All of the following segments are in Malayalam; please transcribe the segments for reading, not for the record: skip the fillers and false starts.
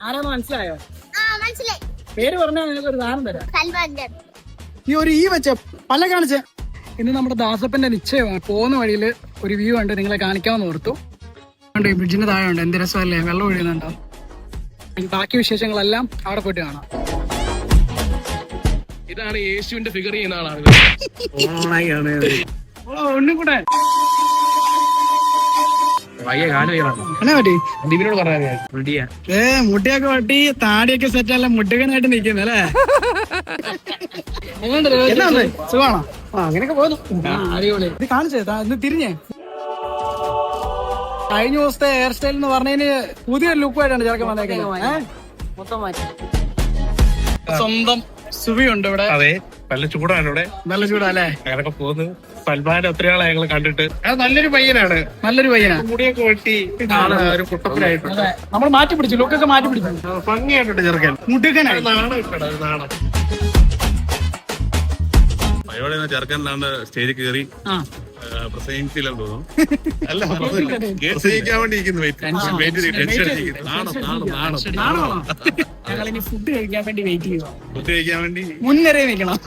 ആരാന്ന് മനസ്സിലായോ? പേര് പറഞ്ഞാൽ നിങ്ങൾക്ക് ഒരു ദാനം തരാം. ഈ വെച്ച പല കാണിച്ച. ഇന്ന് നമ്മുടെ ദാസപ്പന്റെ നിശ്ചയമാണ്. പോകുന്ന വഴിയിൽ ഒരു വ്യൂ ഉണ്ട്, നിങ്ങളെ കാണിക്കാമെന്ന് ഓർത്തു. ഈ ബ്രിഡ്ജിന് താഴെ ഉണ്ട്, എന്ത് രസമല്ലേ, വെള്ളം ഒഴുകുന്നുണ്ടോ. ബാക്കി വിശേഷങ്ങളെല്ലാം അവിടെ പോയിട്ട് കാണാം. ഇതാണ് യേശുവിന്റെ ഫിഗർ ചെയ്യുന്ന ആളാണ്. ഒന്നും കൂടെ മുട്ടിയൊക്കെ വട്ടി താടിയൊക്കെ സെറ്റ് അല്ല, മുട്ടുകനായിട്ട് നിക്കുന്നല്ലേ. സുഖാണോ? അങ്ങനെയൊക്കെ പോകുന്നു. അടിപൊളി. ഇത് കാണിച്ചേ, ഇന്ന് തിരിഞ്ഞേ. കഴിഞ്ഞ ദിവസത്തെ ഹെയർ സ്റ്റൈൽ എന്ന് പറഞ്ഞതിന് പുതിയൊരു ലുക്കുമായിട്ടാണ് ചെറുക്കൻ വന്നേക്കുന്നത്. സ്വന്തം സുവിയുണ്ട് ഇവിടെ. അതെ, നല്ല ചൂടാണ് ഇവിടെ. നല്ല ചൂടല്ലേ? അങ്ങനൊക്കെ പോകുന്നു. സൽമാൻ ഒത്തിരി ആളെ ഞങ്ങൾ കണ്ടിട്ട്. അത് നല്ലൊരു പയ്യനാണ്. മുടിയൊക്കെ വെട്ടി ഒരു കുട്ടപ്പനായിട്ടുണ്ട്. നമ്മൾ മാറ്റി പിടിച്ചു, ലുക്കൊക്കെ മാറ്റി പിടിച്ചു. ഭംഗിയായിട്ടുണ്ട് ചെറുക്കൻ. മുട്ടുകനായി. നാണം ചെറുക്കൻ സ്റ്റേജിൽ കയറി പ്രസംഗിച്ചില്ലെന്ന് തോന്നുന്നു. അല്ല, പ്രസംഗിക്കാൻ വേണ്ടി ഞങ്ങളിനി ഫുഡ് കഴിക്കാൻ വേണ്ടി വെയിറ്റ് ചെയ്യുക. ഫുഡ് കഴിക്കാൻ വേണ്ടി മുൻനിരയിൽ നിൽക്കണം.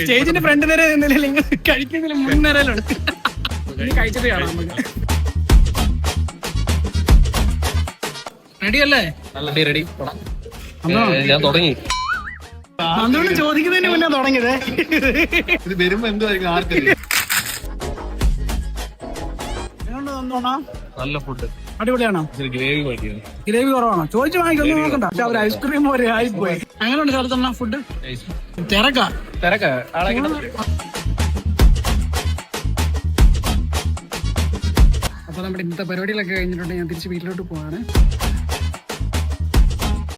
സ്റ്റേജിന്റെ ഫ്രണ്ട് നിര നിങ്ങൾ കഴിക്കുന്നതിൽ മുൻനിരയിലുണ്ട്. കഴിച്ചിട്ട് കാണാം നമുക്ക്. റെഡി അല്ലേ? റെഡി. ഞാൻ തുടങ്ങി. അതുകൊണ്ട് ചോദിക്കുന്നതിന് മുന്നേ തുടങ്ങിയതേ. ഇത് വരുമ്പോ എന്തായിരിക്കും ആർക്കറിയാം. നല്ല ഫുഡ്. അടിപൊളിയാണോ? ഗ്രേവി കുറവാണോ? ചോദിച്ചു വാങ്ങിക്കൊന്നും നോക്കണ്ട. പക്ഷെ അവർ ഐസ്ക്രീം പോലെ ആയിപ്പോയി. അങ്ങനെയുണ്ട് സ്ഥലത്തന്നെ ഫുഡ്. തിരക്കാ. അപ്പൊ നമ്മുടെ ഇന്നത്തെ പരിപാടികളൊക്കെ കഴിഞ്ഞിട്ടുണ്ട്. ഞാൻ തിരിച്ച് വീട്ടിലോട്ട് പോവാണ്.